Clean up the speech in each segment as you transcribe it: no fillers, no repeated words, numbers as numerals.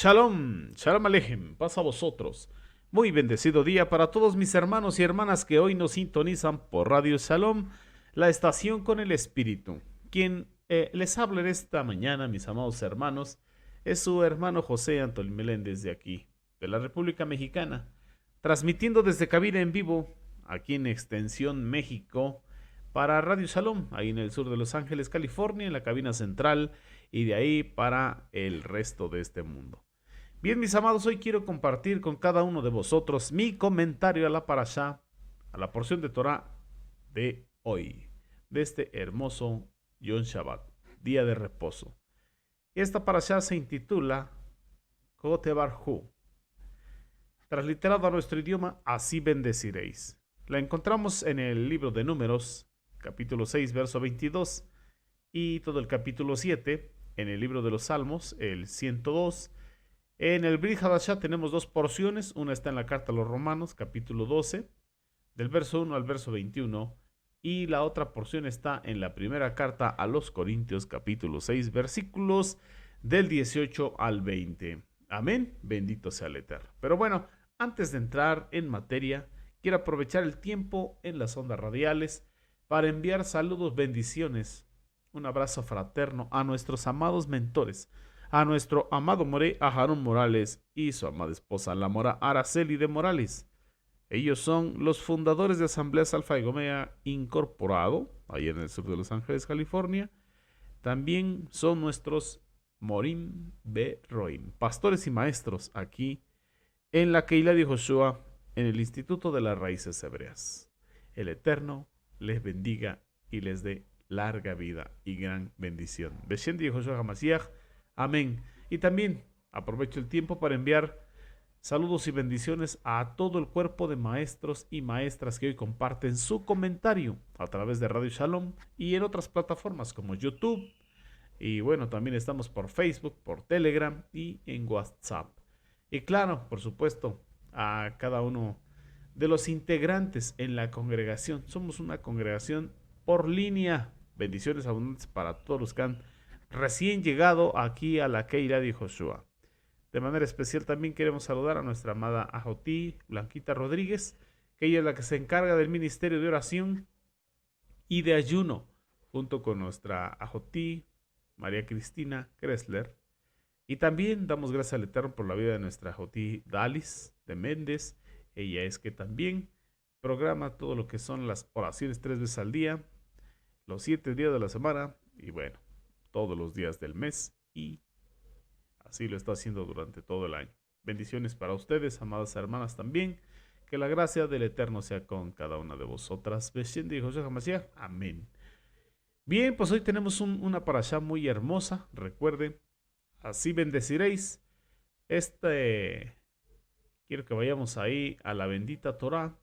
Shalom, shalom alejem, paz a vosotros. Muy bendecido día para todos mis hermanos y hermanas que hoy nos sintonizan por Radio Shalom, la estación con el Espíritu. Quien les habla en esta mañana, mis amados hermanos, es su hermano José Antolín Meléndez de aquí, de la República Mexicana, transmitiendo desde cabina en vivo, aquí en Extensión México, para Radio Shalom, ahí en el sur de Los Ángeles, California, en la cabina central, y de ahí para el resto de este mundo. Bien, mis amados, hoy quiero compartir con cada uno de vosotros mi comentario a la parashá, a la porción de Torah de hoy, de este hermoso Yom Shabbat, día de reposo. Esta parashá se intitula Kotebarhu, transliterado a nuestro idioma, así bendeciréis. La encontramos en el libro de Números, capítulo 6, verso 22, y todo el capítulo 7, en el libro de los Salmos, el 102. En el Brit Hadashah tenemos dos porciones, una está en la carta a los Romanos, capítulo 12, del verso 1 al verso 21, y la otra porción está en la primera carta a los Corintios, capítulo 6, versículos del 18 al 20. Amén, bendito sea el Eterno. Pero bueno, antes de entrar en materia, quiero aprovechar el tiempo en las ondas radiales para enviar saludos, bendiciones, un abrazo fraterno a nuestros amados mentores, a nuestro amado Moré Aharón Morales y su amada esposa, la mora Araceli de Morales. Ellos son los fundadores de Asambleas Alfa y Omega Incorporado, ahí en el sur de Los Ángeles, California. También son nuestros Morim Beroim, pastores y maestros aquí en la Keilah de Joshua, en el Instituto de las Raíces Hebreas. El Eterno les bendiga y les dé larga vida y gran bendición. Beshem de Joshua Hamashiach. Amén. Y también aprovecho el tiempo para enviar saludos y bendiciones a todo el cuerpo de maestros y maestras que hoy comparten su comentario a través de Radio Shalom y en otras plataformas como YouTube. Y bueno, también estamos por Facebook, por Telegram y en WhatsApp. Y claro, por supuesto, a cada uno de los integrantes en la congregación. Somos una congregación por línea. Bendiciones abundantes para todos los que han recién llegado aquí a la Keilah de Joshua. De manera especial también queremos saludar a nuestra amada Ajotí Blanquita Rodríguez, que ella es la que se encarga del ministerio de oración y de ayuno, junto con nuestra Ajotí María Cristina Kressler. Y también damos gracias al Eterno por la vida de nuestra Ajotí Dalis de Méndez. Ella es que también programa todo lo que son las oraciones 3 veces al día, los 7 días de la semana y bueno, todos los días del mes, y así lo está haciendo durante todo el año. Bendiciones para ustedes, amadas hermanas, también. Que la gracia del Eterno sea con cada una de vosotras. Beshem de Joshua Hamashiach. Amén. Bien, pues hoy tenemos una parashá muy hermosa. Recuerden, así bendeciréis. Quiero que vayamos ahí a la bendita Torah,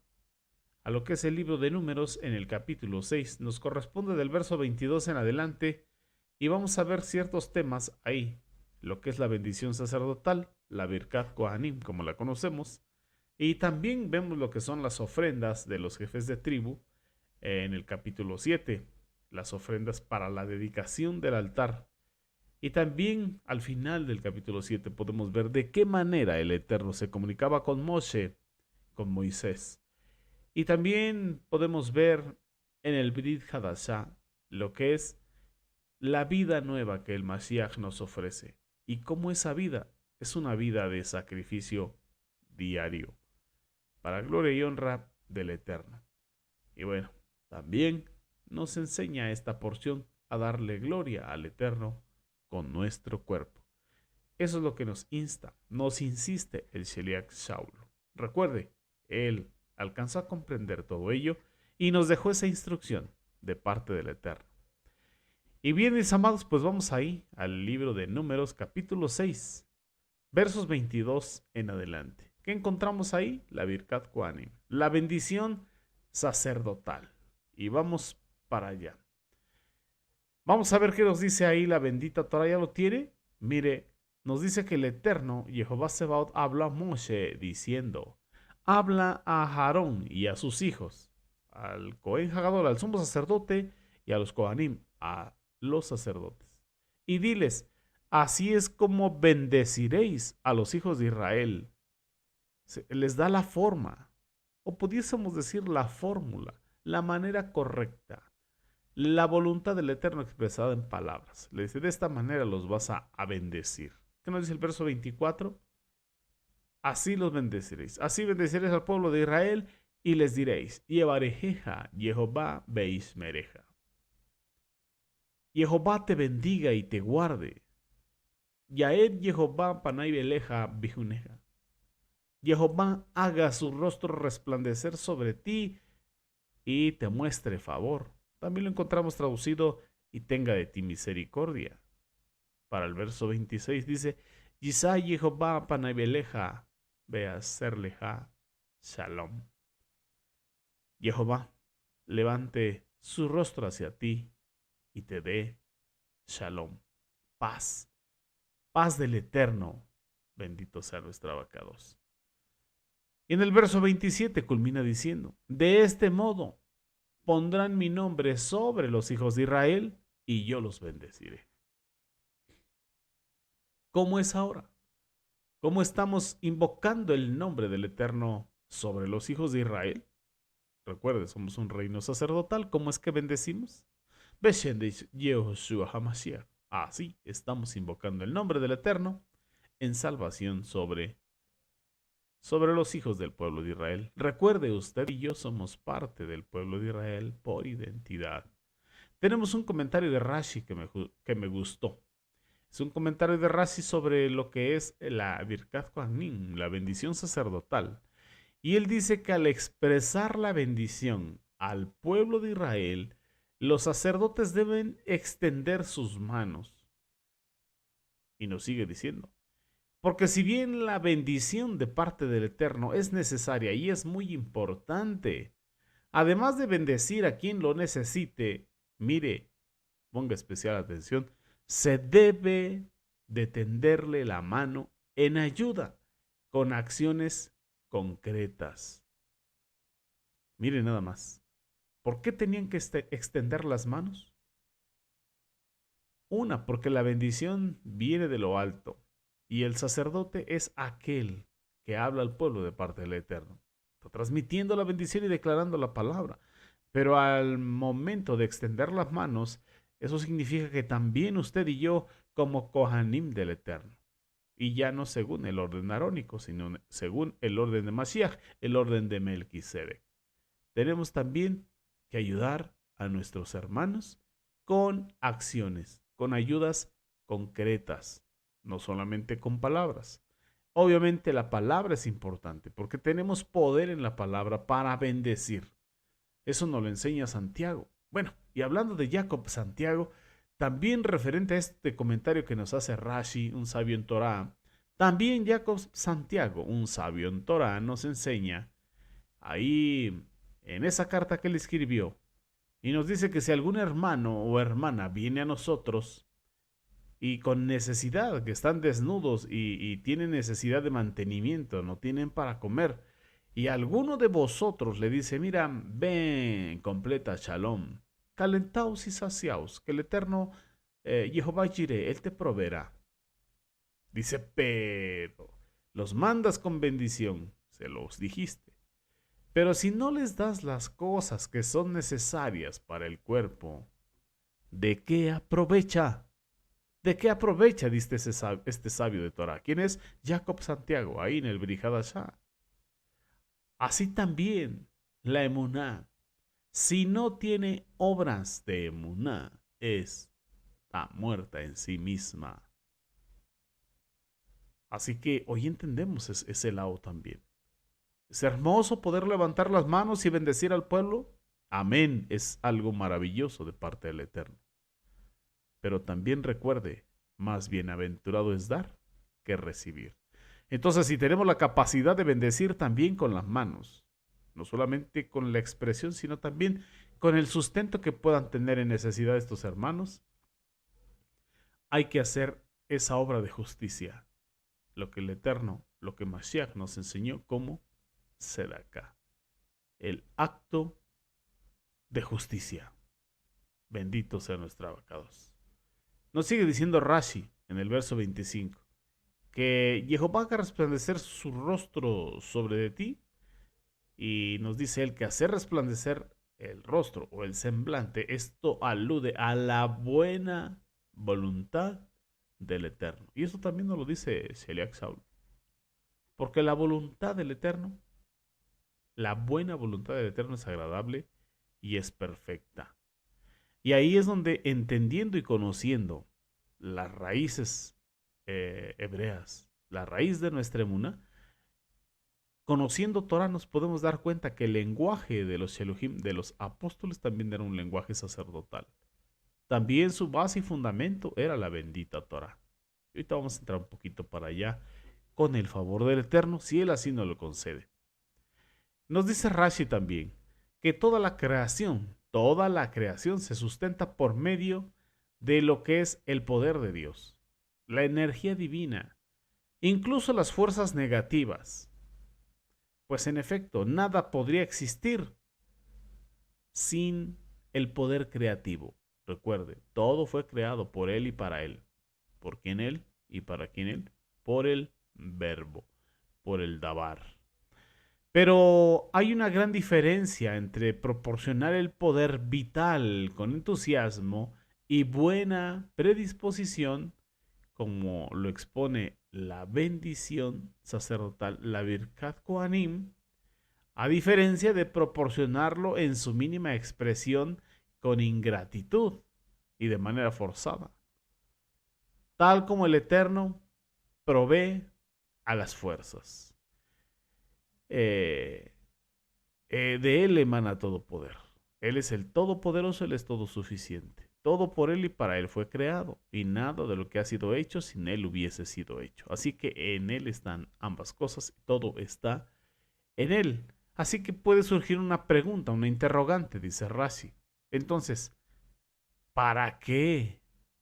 a lo que es el libro de Números en el capítulo 6. Nos corresponde del verso 22 en adelante y vamos a ver ciertos temas ahí. Lo que es la bendición sacerdotal, la Birkat Kohanim, como la conocemos. Y también vemos lo que son las ofrendas de los jefes de tribu en el capítulo 7. Las ofrendas para la dedicación del altar. Y también al final del capítulo 7 podemos ver de qué manera el Eterno se comunicaba con Moshe, con Moisés. Y también podemos ver en el Brit Hadashah lo que es la vida nueva que el Mashiach nos ofrece. Y cómo esa vida es una vida de sacrificio diario, para gloria y honra del Eterno. Y bueno, también nos enseña esta porción a darle gloria al Eterno con nuestro cuerpo. Eso es lo que nos insta, nos insiste el Sheliach Shaul. Recuerde, él alcanzó a comprender todo ello y nos dejó esa instrucción de parte del Eterno. Y bien, mis amados, pues vamos ahí al libro de Números, capítulo 6, versos 22 en adelante. ¿Qué encontramos ahí? La Birkat Kohanim, la bendición sacerdotal. Y vamos para allá. Vamos a ver qué nos dice ahí la bendita Torah. ¿Ya lo tiene? Mire, nos dice que el Eterno, Jehová Sebaot, habla a Moshe diciendo: habla a Aarón y a sus hijos, al Cohen Hagadol, al sumo sacerdote, y a los Kohanim, a los sacerdotes. Y diles: Así es como bendeciréis a los hijos de Israel. Les da la forma, o pudiésemos decir la fórmula, la manera correcta, la voluntad del Eterno expresada en palabras. Le dice, de esta manera los vas a bendecir. ¿Qué nos dice el verso 24? Así los bendeciréis. Así bendeciréis al pueblo de Israel y les diréis, Yevarejeja, Jehová Beismereja. Jehová te bendiga y te guarde. Yaed Jehová Panay Beleja Bijuneja. Jehová haga su rostro resplandecer sobre ti y te muestre favor. También lo encontramos traducido y tenga de ti misericordia. Para el verso 26 dice, Yisai Jehová Panay Beleja Beaserleja Shalom. Jehová levante su rostro hacia ti y te dé Shalom, paz, paz del Eterno. Bendito sea nuestro abacados. Y en el verso 27 culmina diciendo, de este modo pondrán mi nombre sobre los hijos de Israel y yo los bendeciré. ¿Cómo es ahora? ¿Cómo estamos invocando el nombre del Eterno sobre los hijos de Israel? Recuerde, somos un reino sacerdotal. ¿Cómo es que bendecimos? Así estamos invocando el nombre del Eterno en salvación sobre los hijos del pueblo de Israel. Recuerde, usted y yo somos parte del pueblo de Israel por identidad. Tenemos un comentario de Rashi que me gustó. Es un comentario de Rashi sobre lo que es la Birkat Kohanim, la bendición sacerdotal. Y él dice que al expresar la bendición al pueblo de Israel, los sacerdotes deben extender sus manos. Y nos sigue diciendo, porque si bien la bendición de parte del Eterno es necesaria y es muy importante, además de bendecir a quien lo necesite, mire, ponga especial atención, se debe de tenderle la mano en ayuda con acciones concretas. Mire nada más. ¿Por qué tenían que extender las manos? Una, porque la bendición viene de lo alto y el sacerdote es aquel que habla al pueblo de parte del Eterno. Está transmitiendo la bendición y declarando la palabra. Pero al momento de extender las manos, eso significa que también usted y yo, como Kohanim del Eterno, y ya no según el orden arónico, sino según el orden de Mashiach, el orden de Melquisedec, tenemos también que ayudar a nuestros hermanos con acciones, con ayudas concretas, no solamente con palabras. Obviamente la palabra es importante porque tenemos poder en la palabra para bendecir. Eso nos lo enseña Santiago. Bueno, y hablando de Jacob Santiago, también referente a este comentario que nos hace Rashi, un sabio en Torah, también Jacob Santiago, un sabio en Torah, nos enseña ahí en esa carta que él escribió y nos dice que si algún hermano o hermana viene a nosotros y con necesidad, que están desnudos y tienen necesidad de mantenimiento, no tienen para comer, y alguno de vosotros le dice, mira, ven, completa shalom, calentaos y saciaos, que el eterno Jehová Jireh, él te proveerá. Dice, pero los mandas con bendición, se los dijiste. Pero si no les das las cosas que son necesarias para el cuerpo, ¿de qué aprovecha? ¿De qué aprovecha? Dice este sabio de Torah. ¿Quién es? Jacob Santiago, ahí en el Brihadashá. Así también la emuná, si no tiene obras de emuná, está muerta en sí misma. Así que hoy entendemos ese lado también. Es hermoso poder levantar las manos y bendecir al pueblo. Amén, es algo maravilloso de parte del Eterno. Pero también recuerde, más bienaventurado es dar que recibir. Entonces, si tenemos la capacidad de bendecir también con las manos, no solamente con la expresión, sino también con el sustento que puedan tener en necesidad estos hermanos, hay que hacer esa obra de justicia. Lo que el Eterno, lo que Mashiach nos enseñó como Sedaká. El acto de justicia. Bendito sea nuestro abacados. Nos sigue diciendo Rashi en el verso 25, que Jehová haga resplandecer su rostro sobre de ti, y nos dice él que hacer resplandecer el rostro o el semblante, esto alude a la buena voluntad del Eterno. Y eso también nos lo dice Sheliach Saul. Porque la voluntad del Eterno, la buena voluntad del Eterno es agradable y es perfecta. Y ahí es donde, entendiendo y conociendo las raíces hebreas, la raíz de nuestra emuna, conociendo Torah nos podemos dar cuenta que el lenguaje de los Sheluhim, de los apóstoles, también era un lenguaje sacerdotal. También su base y fundamento era la bendita Torah. Y ahorita vamos a entrar un poquito para allá con el favor del Eterno, si Él así nos lo concede. Nos dice Rashi también que toda la creación se sustenta por medio de lo que es el poder de Dios, la energía divina, incluso las fuerzas negativas. Pues en efecto, nada podría existir sin el poder creativo. Recuerde, todo fue creado por Él y para Él. ¿Por quién Él y para quién Él? Por el Verbo, por el Dabar. Pero hay una gran diferencia entre proporcionar el poder vital con entusiasmo y buena predisposición, como lo expone la bendición sacerdotal, la Birkat Kohanim, a diferencia de proporcionarlo en su mínima expresión con ingratitud y de manera forzada, tal como el Eterno provee a las fuerzas. De Él emana todo poder. Él es el todopoderoso, Él es todo suficiente. Todo por Él y para Él fue creado, y nada de lo que ha sido hecho sin Él hubiese sido hecho. Así que en Él están ambas cosas, todo está en Él. Así que puede surgir una pregunta, una interrogante, dice Rashi. Entonces, ¿para qué?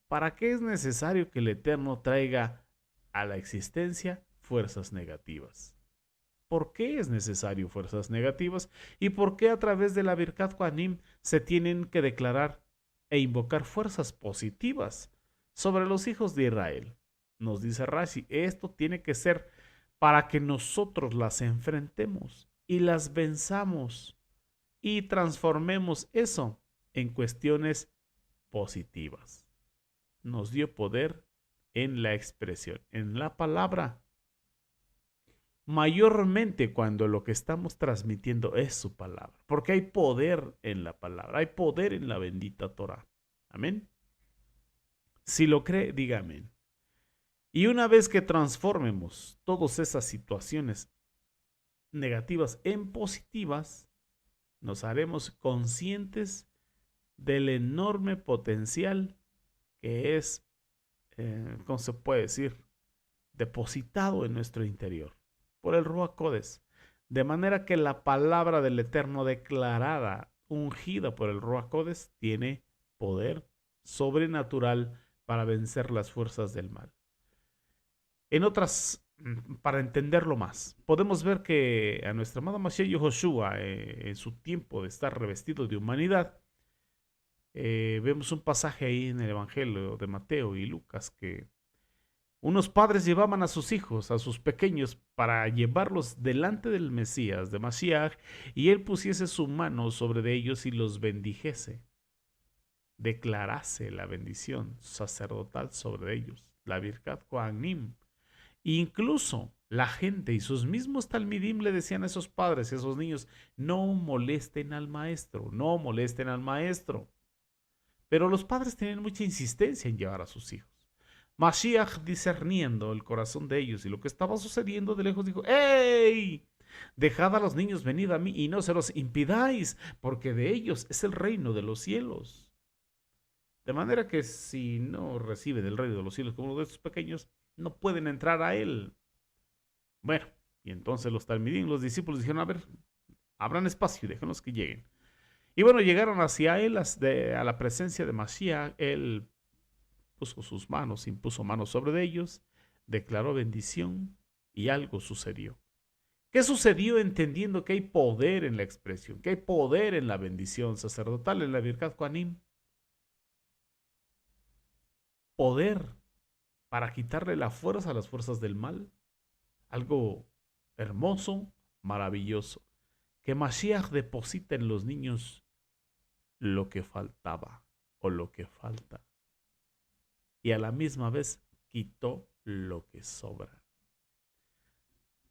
¿Para qué es necesario que el Eterno traiga a la existencia fuerzas negativas? ¿Por qué es necesario fuerzas negativas? ¿Y por qué a través de la Birkat Kohanim se tienen que declarar e invocar fuerzas positivas sobre los hijos de Israel? Nos dice Rashi, esto tiene que ser para que nosotros las enfrentemos y las venzamos y transformemos eso en cuestiones positivas. Nos dio poder en la expresión, en la palabra. Mayormente cuando lo que estamos transmitiendo es su palabra, porque hay poder en la palabra, hay poder en la bendita Torah. Amén. Si lo cree, diga amén. Y una vez que transformemos todas esas situaciones negativas en positivas, nos haremos conscientes del enorme potencial que es, ¿cómo se puede decir?, depositado en nuestro interior por el Ruach Kodesh, de manera que la palabra del Eterno declarada, ungida por el Ruach Kodesh, tiene poder sobrenatural para vencer las fuerzas del mal. En otras, para entenderlo más, podemos ver que a nuestro amado Mashiach Yehoshua, en su tiempo de estar revestido de humanidad, vemos un pasaje ahí en el Evangelio de Mateo y Lucas que unos padres llevaban a sus hijos, a sus pequeños, para llevarlos delante del Mesías, de Mashiach, y él pusiese su mano sobre de ellos y los bendijese. Declarase la bendición sacerdotal sobre ellos, la Birkat Kohanim. Incluso la gente y sus mismos talmidim le decían a esos padres y a esos niños, no molesten al maestro, no molesten al maestro. Pero los padres tenían mucha insistencia en llevar a sus hijos. Mashiach, discerniendo el corazón de ellos y lo que estaba sucediendo de lejos, dijo, ¡Ey! Dejad a los niños, venid a mí y no se los impidáis, porque de ellos es el reino de los cielos. De manera que si no reciben el reino de los cielos como uno de estos pequeños, no pueden entrar a él. Bueno, y entonces los talmidim, los discípulos dijeron, a ver, abran espacio, déjenos que lleguen. Y bueno, llegaron hacia él, a la presencia de Mashiach. Él puso sus manos, impuso manos sobre ellos, declaró bendición y algo sucedió. ¿Qué sucedió entendiendo que hay poder en la expresión, que hay poder en la bendición sacerdotal, en la Birkat Kohanim? Poder para quitarle la fuerza a las fuerzas del mal. Algo hermoso, maravilloso. Que Mashiach deposita en los niños lo que faltaba o lo que falta. Y a la misma vez quitó lo que sobra.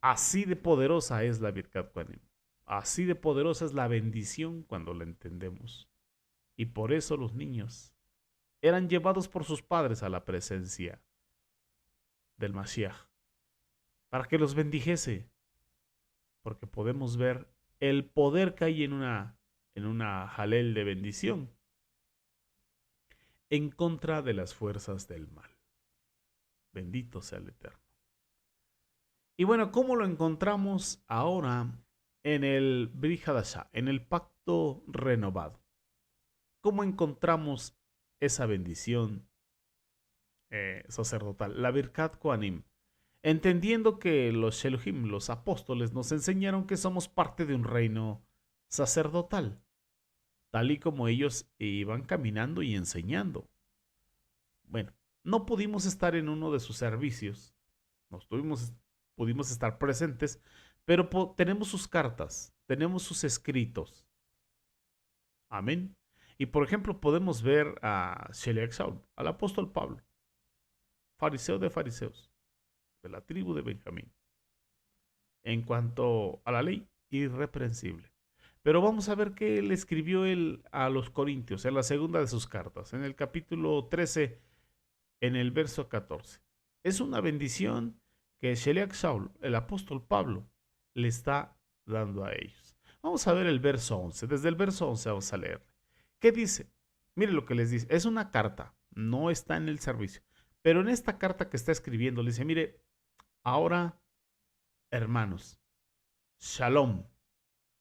Así de poderosa es la Birkat Kohanim. Así de poderosa es la bendición cuando la entendemos. Y por eso los niños eran llevados por sus padres a la presencia del Mashiach, para que los bendijese, porque podemos ver el poder que hay en una jalel de bendición en contra de las fuerzas del mal. Bendito sea el Eterno. Y bueno, ¿cómo lo encontramos ahora en el Brit Hadashah, en el pacto renovado? ¿Cómo encontramos esa bendición sacerdotal? La Birkat Kohanim. Entendiendo que los Sheluhim, los apóstoles, nos enseñaron que somos parte de un reino sacerdotal, tal y como ellos iban caminando y enseñando. Bueno, no pudimos estar en uno de sus servicios, pudimos estar presentes, pero tenemos sus cartas, tenemos sus escritos. Amén. Y por ejemplo, podemos ver a Sheliach Shaul, al apóstol Pablo, fariseo de fariseos, de la tribu de Benjamín. En cuanto a la ley, irreprensible. Pero vamos a ver qué le escribió él a los Corintios en la segunda de sus cartas, en el capítulo 13, en el verso 14. Es una bendición que Sheliach Shaul, el apóstol Pablo, le está dando a ellos. Vamos a ver el verso 11. Desde el verso 11 vamos a leer. ¿Qué dice? Mire lo que les dice. Es una carta, no está en el servicio. Pero en esta carta que está escribiendo, le dice, mire, ahora, hermanos, Shalom.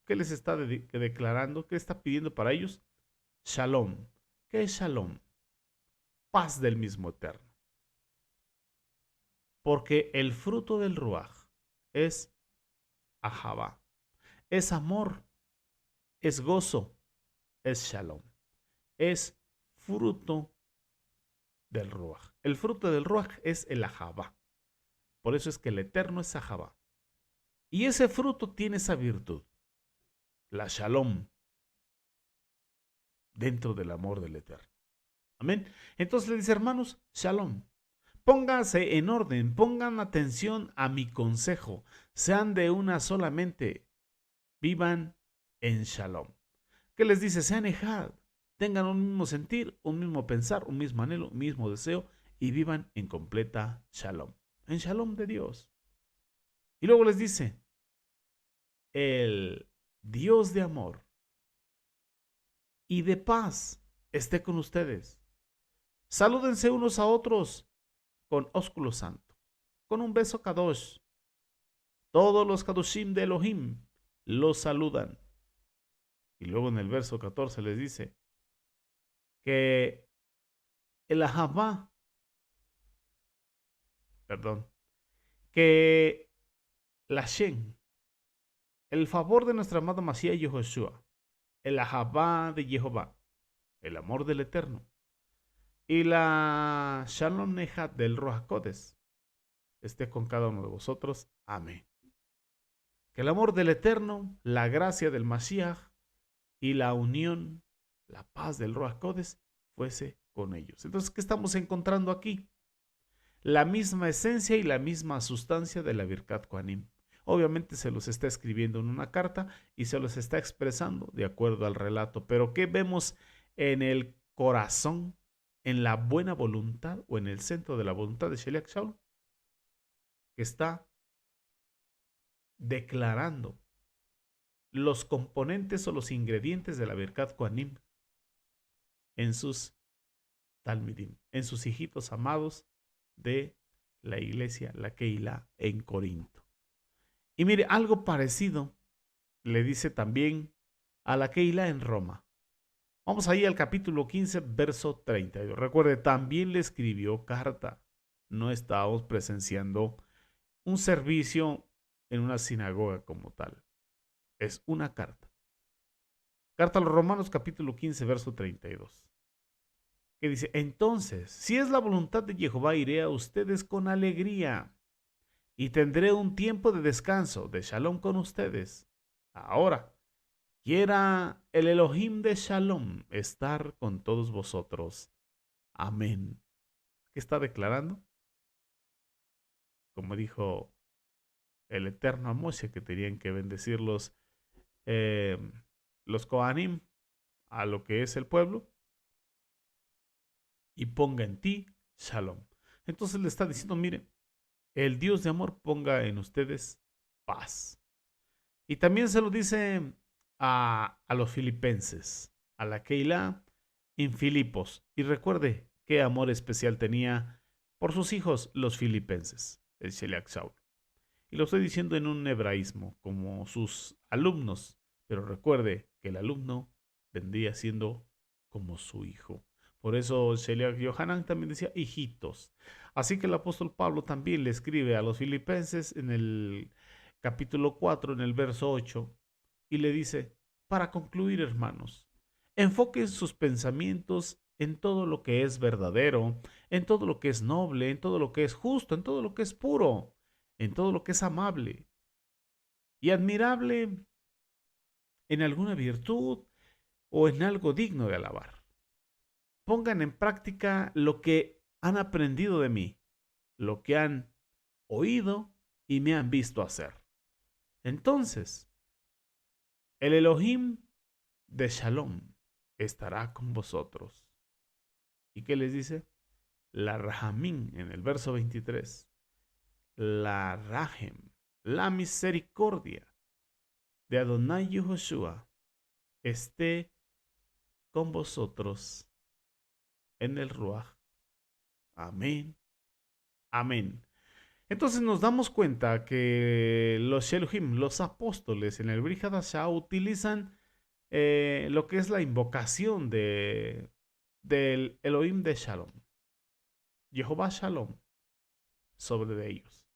¿Qué les está declarando? ¿Qué está pidiendo para ellos? Shalom. ¿Qué es Shalom? Paz del mismo Eterno. Porque el fruto del Ruach es Ahavá. Es amor, es gozo, es Shalom. Es fruto del Ruach. El fruto del Ruach es el Ahavá. Por eso es que el Eterno es Ahavá. Y ese fruto tiene esa virtud, la Shalom, dentro del amor del Eterno. Amén. Entonces le dice, hermanos, Shalom. Pónganse en orden, pongan atención a mi consejo, sean de una sola mente, vivan en Shalom. ¿Qué les dice? Sean ejad, tengan un mismo sentir, un mismo pensar, un mismo anhelo, un mismo deseo y vivan en completa Shalom, en Shalom de Dios. Y luego les dice, el Dios de amor y de paz esté con ustedes. Salúdense unos a otros con ósculo santo, con un beso kadosh. Todos los kadoshim de Elohim los saludan. Y luego en el verso 14 les dice que el Ahavá, que la Shen, el favor de nuestra amada Mashiach Yehoshua, el Ahavá de Jehová, el amor del Eterno, y la Shalom Nehat del Ruach Kodesh esté con cada uno de vosotros. Amén. Que el amor del Eterno, la gracia del Mashiach y la unión, la paz del Ruach Kodesh fuese con ellos. Entonces, ¿qué estamos encontrando aquí? La misma esencia y la misma sustancia de la Birkat Kohanim. Obviamente se los está escribiendo en una carta y se los está expresando de acuerdo al relato. Pero ¿qué vemos en el corazón, en la buena voluntad o en el centro de la voluntad de Sheliach Shaul? Que está declarando los componentes o los ingredientes de la Birkat Kohanim en sus Talmidim, en sus hijitos amados de la iglesia, la Keilah en Corinto. Y mire, algo parecido le dice también a la Keilah en Roma. Vamos ahí al capítulo 15, verso 32. Recuerde, también le escribió carta. No estábamos presenciando un servicio en una sinagoga como tal. Es una carta. Carta a los Romanos, capítulo 15, verso 32. que dice, entonces, si es la voluntad de Jehová, iré a ustedes con alegría y tendré un tiempo de descanso, de shalom con ustedes. Ahora, quiera el Elohim de Shalom estar con todos vosotros. Amén. ¿Qué está declarando? Como dijo el Eterno a Moshe, que tenían que bendecir eh, los Kohanim a lo que es el pueblo y ponga en ti Shalom. Entonces le está diciendo, mire, el Dios de amor ponga en ustedes paz. Y también se lo dice a los filipenses, a la Keilah en Filipos. Y recuerde qué amor especial tenía por sus hijos los filipenses, el Sheliach Shaul. Y lo estoy diciendo en un hebraísmo, como sus alumnos. Pero recuerde que el alumno vendría siendo como su hijo. Por eso Sheliach Yohanan también decía hijitos. Así que el apóstol Pablo también le escribe a los filipenses en el capítulo 4, en el verso 8, y le dice, para concluir, hermanos, enfoquen sus pensamientos en todo lo que es verdadero, en todo lo que es noble, en todo lo que es justo, en todo lo que es puro, en todo lo que es amable y admirable, en alguna virtud o en algo digno de alabar. Pongan en práctica lo que han aprendido de mí, lo que han oído y me han visto hacer. Entonces, el Elohim de Shalom estará con vosotros. ¿Y qué les dice? La Rahamín en el verso 23. La Rahem, la misericordia de Adonai Yehoshua esté con vosotros en el Ruach. Amén. Amén. Entonces nos damos cuenta que los Sheluhim, los apóstoles en el Brit Hadashah utilizan lo que es la invocación del Elohim de Shalom, Jehová Shalom, sobre de ellos.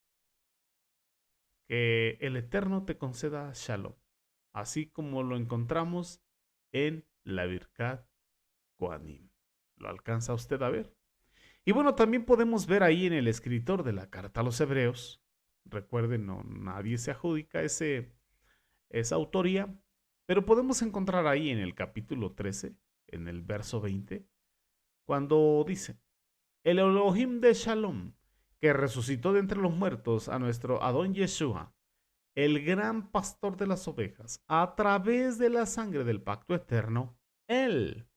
Que el Eterno te conceda Shalom, así como lo encontramos en la Birkat Kohanim. ¿Lo alcanza usted a ver? Y bueno, también podemos ver ahí en el escritor de la carta a los hebreos, recuerden, no, nadie se adjudica esa autoría, pero podemos encontrar ahí en el capítulo 13, en el verso 20, cuando dice, el Elohim de Shalom, que resucitó de entre los muertos a nuestro Adón Yeshua, el gran pastor de las ovejas, a través de la sangre del pacto eterno, Él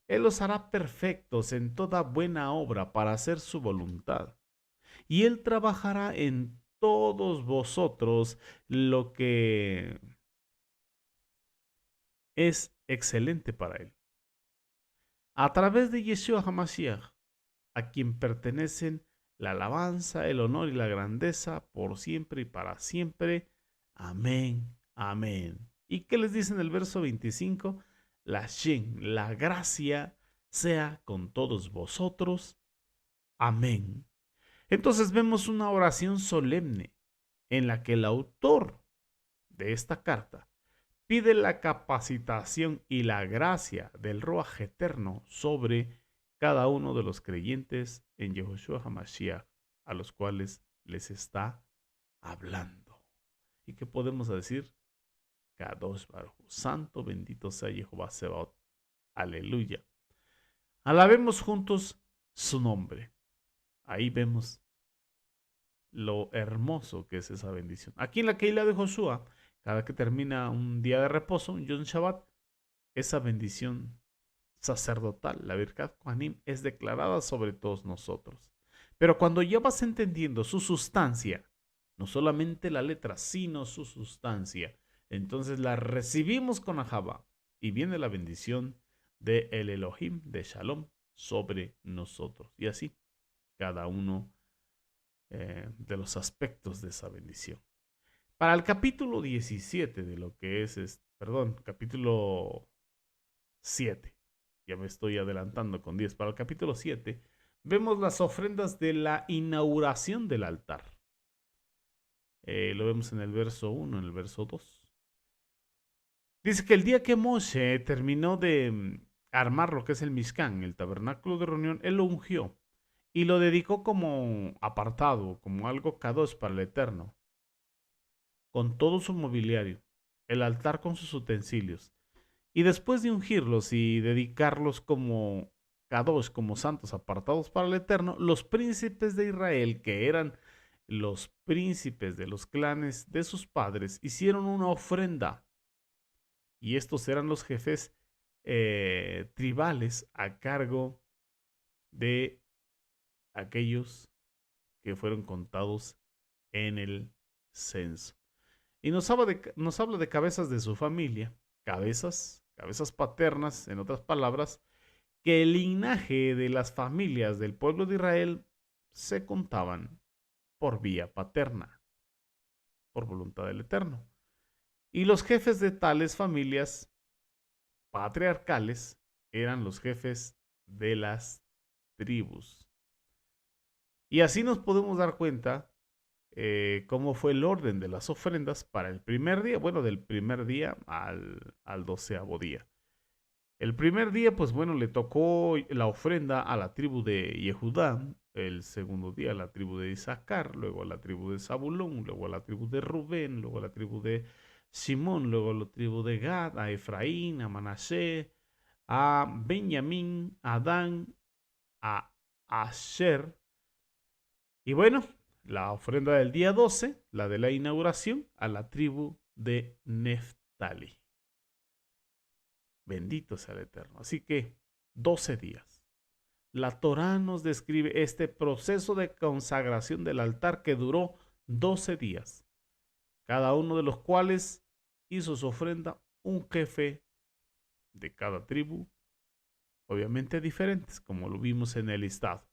los hará perfectos en toda buena obra para hacer su voluntad. Y Él trabajará en todos vosotros lo que es excelente para Él. A través de Yeshua HaMashiach, a quien pertenecen la alabanza, el honor y la grandeza por siempre y para siempre. Amén, amén. ¿Y qué les dice en el verso 25? La Shin, la gracia sea con todos vosotros. Amén. Entonces vemos una oración solemne en la que el autor de esta carta pide la capacitación y la gracia del Ruaj eterno sobre cada uno de los creyentes en Yehoshua HaMashiach, a los cuales les está hablando. ¿Y qué podemos decir? Kadosh Baruj Hu, santo bendito sea Jehová Sebaot. Aleluya. Alabemos juntos su nombre. Ahí vemos lo hermoso que es esa bendición. Aquí en la Keilah de Josué, cada que termina un día de reposo, un Yom Shabbat, esa bendición sacerdotal, la Birkat Kohanim, es declarada sobre todos nosotros. Pero cuando ya vas entendiendo su sustancia, no solamente la letra, sino su sustancia, entonces la recibimos con Ahabá y viene la bendición de el Elohim de Shalom sobre nosotros. Y así, cada uno de los aspectos de esa bendición. Para el capítulo 17 de lo que perdón, capítulo 7, ya me estoy adelantando con 10, para el capítulo 7, vemos las ofrendas de la inauguración del altar. Lo vemos en el verso 1, en el verso 2. Dice que el día que Moshe terminó de armar lo que es el Mishkan, el tabernáculo de reunión, él lo ungió y lo dedicó como apartado, como algo kadosh para el Eterno, con todo su mobiliario, el altar con sus utensilios. Y después de ungirlos y dedicarlos como kadosh, como santos apartados para el Eterno, los príncipes de Israel, que eran los príncipes de los clanes de sus padres, hicieron una ofrenda. Y estos eran los jefes tribales a cargo de aquellos que fueron contados en el censo. Y nos habla de cabezas de su familia, cabezas paternas, en otras palabras, que el linaje de las familias del pueblo de Israel se contaban por vía paterna, por voluntad del Eterno. Y los jefes de tales familias patriarcales eran los jefes de las tribus. Y así nos podemos dar cuenta cómo fue el orden de las ofrendas para el primer día, bueno, del primer día al 12º día. El primer día, pues bueno, le tocó la ofrenda a la tribu de Yehudá, el segundo día a la tribu de Isaacar, luego a la tribu de Zabulón, luego a la tribu de Rubén, luego a la tribu de Simón, luego a la tribu de Gad, a Efraín, a Manasé, a Benjamín, a Dan, a Asher. Y bueno, la ofrenda del día 12, la de la inauguración, a la tribu de Neftali. Bendito sea el Eterno. Así que 12 días. La Torá nos describe este proceso de consagración del altar que duró 12 días, cada uno de los cuales hizo su ofrenda un jefe de cada tribu, obviamente diferentes, como lo vimos en el listado.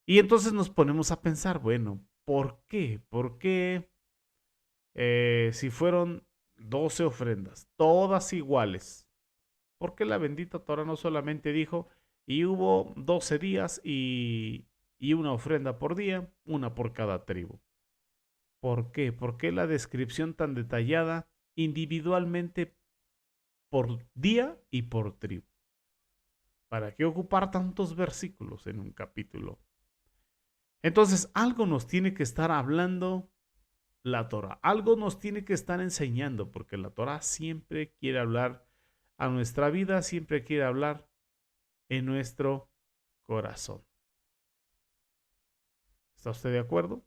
Y entonces nos ponemos a pensar, bueno, ¿por qué? ¿Por qué si fueron 12 ofrendas, todas iguales? ¿Por qué la bendita Torah no solamente dijo, y hubo 12 días y una ofrenda por día, una por cada tribu? ¿Por qué? ¿Por qué la descripción tan detallada individualmente por día y por tribu? ¿Para qué ocupar tantos versículos en un capítulo? Entonces, algo nos tiene que estar hablando la Torah, algo nos tiene que estar enseñando, porque la Torah siempre quiere hablar a nuestra vida, siempre quiere hablar en nuestro corazón. ¿Está usted de acuerdo?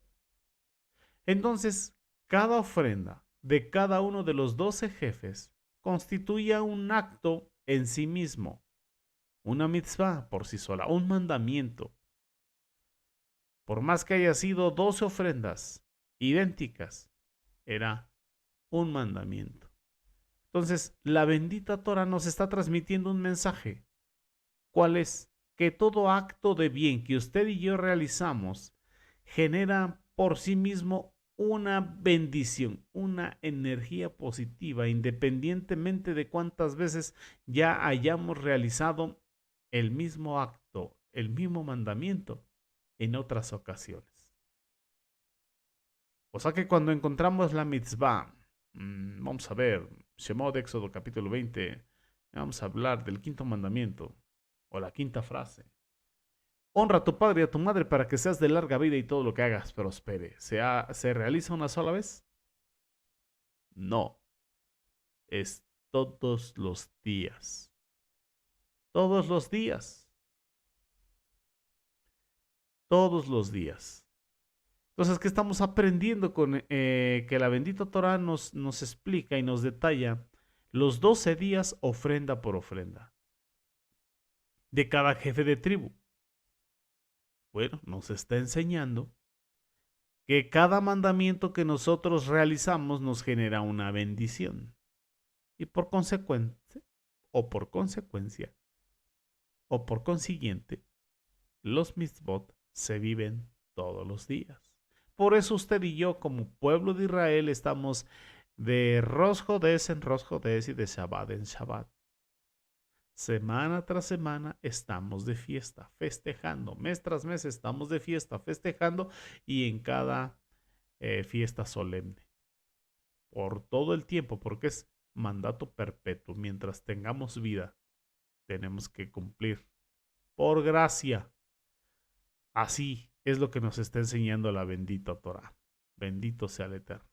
Entonces, cada ofrenda de cada uno de los 12 jefes constituía un acto en sí mismo, una mitzvah por sí sola, un mandamiento. Por más que haya sido 12 ofrendas idénticas, era un mandamiento. Entonces, la bendita Torah nos está transmitiendo un mensaje. ¿Cuál es? Que todo acto de bien que usted y yo realizamos genera por sí mismo una bendición, una energía positiva, independientemente de cuántas veces ya hayamos realizado el mismo acto, el mismo mandamiento en otras ocasiones. O sea que cuando encontramos la mitzvah, vamos a ver, Shemot, Éxodo capítulo 20, vamos a hablar del quinto mandamiento o la quinta frase. Honra a tu padre y a tu madre para que seas de larga vida y todo lo que hagas prospere. ¿Se realiza una sola vez? No, es todos los días. Todos los días. Todos los días. Entonces, ¿qué estamos aprendiendo con que la bendita Torah nos explica y nos detalla los 12 días ofrenda por ofrenda de cada jefe de tribu? Bueno, nos está enseñando que cada mandamiento que nosotros realizamos nos genera una bendición. Y por consecuente, o por consecuencia, o por consiguiente, los mitzvot se viven todos los días. Por eso usted y yo, como pueblo de Israel, estamos de Rosh Hodesh en Rosh Hodesh y de Shabbat en Shabbat. Semana tras semana estamos de fiesta, festejando. Mes tras mes estamos de fiesta, festejando y en cada fiesta solemne. Por todo el tiempo, porque es mandato perpetuo mientras tengamos vida. tenemos que cumplir por gracia. Así es lo que nos está enseñando la bendita Torah. Bendito sea el Eterno.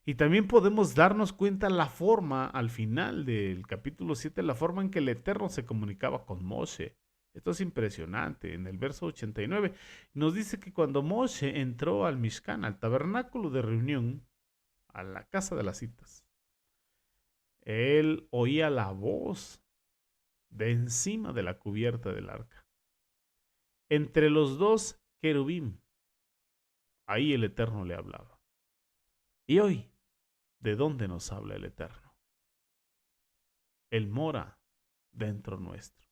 Y también podemos darnos cuenta la forma, al final del capítulo 7, la forma en que el Eterno se comunicaba con Moshe. Esto es impresionante. En el verso 89 nos dice que cuando Moshe entró al Mishkan, al tabernáculo de reunión, a la casa de las citas, él oía la voz de encima de la cubierta del arca. Entre los dos querubín, ahí el Eterno le hablaba. Y hoy, ¿de dónde nos habla el Eterno? Él mora dentro nuestro,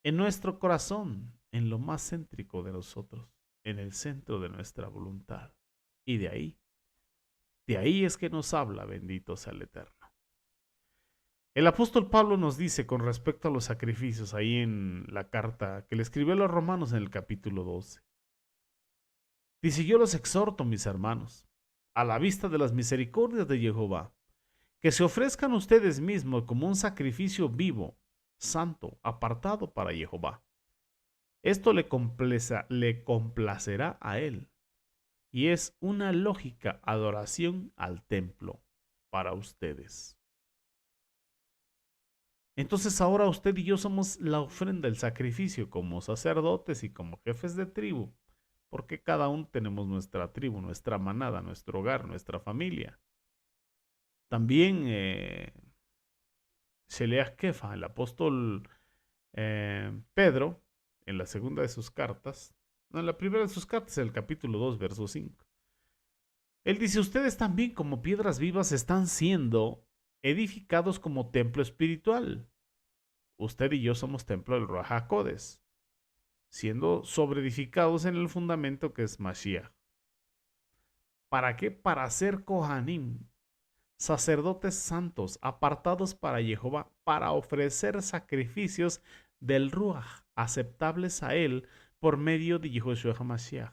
en nuestro corazón, en lo más céntrico de nosotros, en el centro de nuestra voluntad. Y de ahí es que nos habla, bendito sea el Eterno. El apóstol Pablo nos dice con respecto a los sacrificios ahí en la carta que le escribió a los romanos en el capítulo 12. Dice, yo los exhorto, mis hermanos, a la vista de las misericordias de Jehová, que se ofrezcan ustedes mismos como un sacrificio vivo, santo, apartado para Jehová. Esto le complacerá a él, y es una lógica adoración al templo para ustedes. Entonces ahora usted y yo somos la ofrenda, el sacrificio, como sacerdotes y como jefes de tribu, porque cada uno tenemos nuestra tribu, nuestra manada, nuestro hogar, nuestra familia. También Sheleach Kefa, el apóstol Pedro, en la segunda de sus cartas, no, en la primera de sus cartas, el capítulo 2, verso 5. Él dice, ustedes también como piedras vivas están siendo edificados como templo espiritual. Usted y yo somos templo del Ruach HaKodesh, siendo sobreedificados en el fundamento que es Mashiach. ¿Para qué? Para ser Kohanim, sacerdotes santos, apartados para Jehová, para ofrecer sacrificios del Ruach, aceptables a Él, por medio de Yehoshua HaMashiach.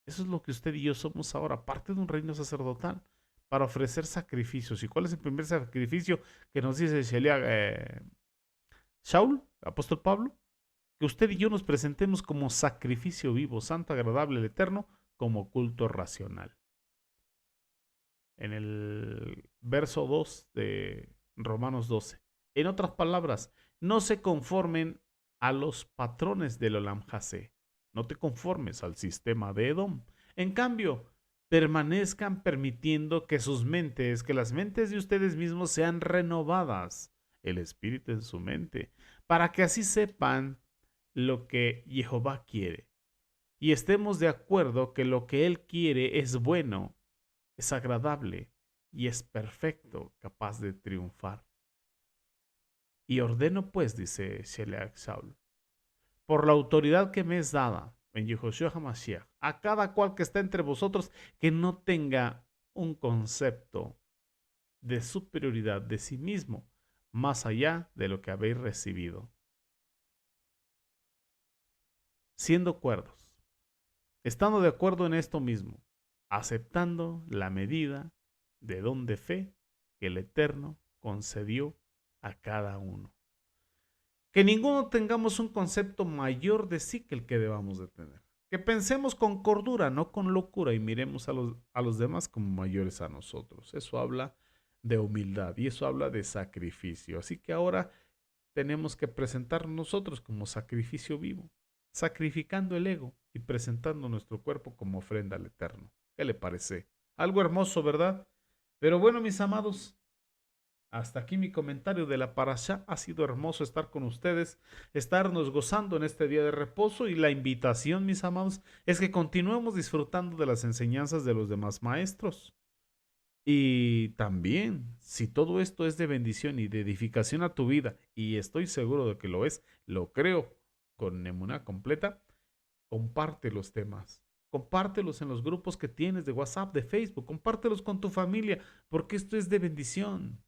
Eso es lo que usted y yo somos ahora, parte de un reino sacerdotal, para ofrecer sacrificios. ¿Y cuál es el primer sacrificio que nos dice Shaul, apóstol Pablo? Que usted y yo nos presentemos como sacrificio vivo, santo, agradable al Eterno, como culto racional. En el verso 2 de Romanos 12. En otras palabras, no se conformen a los patrones del Olam Hasé. No te conformes al sistema de Edom. En cambio, permanezcan permitiendo que sus mentes, que las mentes de ustedes mismos sean renovadas, el espíritu en su mente, para que así sepan lo que Jehová quiere. Y estemos de acuerdo que lo que Él quiere es bueno, es agradable y es perfecto, capaz de triunfar. Y ordeno pues, dice Sheleach Shaul, por la autoridad que me es dada en Yehoshua HaMashiach, a cada cual que está entre vosotros, que no tenga un concepto de superioridad de sí mismo, más allá de lo que habéis recibido. Siendo cuerdos, estando de acuerdo en esto mismo, aceptando la medida de don de fe que el Eterno concedió a cada uno. Que ninguno tengamos un concepto mayor de sí que el que debamos de tener. Que pensemos con cordura, no con locura, y miremos a los demás como mayores a nosotros. Eso habla de humildad y eso habla de sacrificio. Así que ahora tenemos que presentar nosotros como sacrificio vivo, sacrificando el ego y presentando nuestro cuerpo como ofrenda al Eterno. ¿Qué le parece? Algo hermoso, ¿verdad? Pero bueno, mis amados, hasta aquí mi comentario de la parashá. Ha sido hermoso estar con ustedes, estarnos gozando en este día de reposo, y la invitación, mis amados, es que continuemos disfrutando de las enseñanzas de los demás maestros. Y también, si todo esto es de bendición y de edificación a tu vida, y estoy seguro de que lo es, lo creo con emuná completa, comparte los temas. Compártelos en los grupos que tienes de WhatsApp, de Facebook. Compártelos con tu familia, porque esto es de bendición.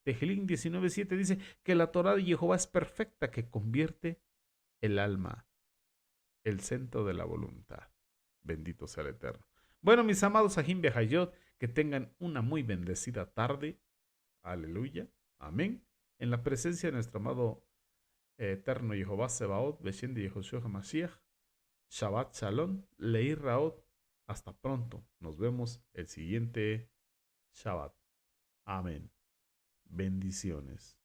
Tejelín 19:7 dice que la Torah de Jehová es perfecta, que convierte el alma, el centro de la voluntad. Bendito sea el Eterno. Bueno, mis amados Ajim Behayot, que tengan una muy bendecida tarde. Aleluya. Amén. en la presencia de nuestro amado eterno Jehová Sebaot, Beshem de Yehoshua HaMashiach. Shabbat Shalom, Leir Raot. Hasta pronto. Nos vemos el siguiente Shabbat. Amén. Bendiciones.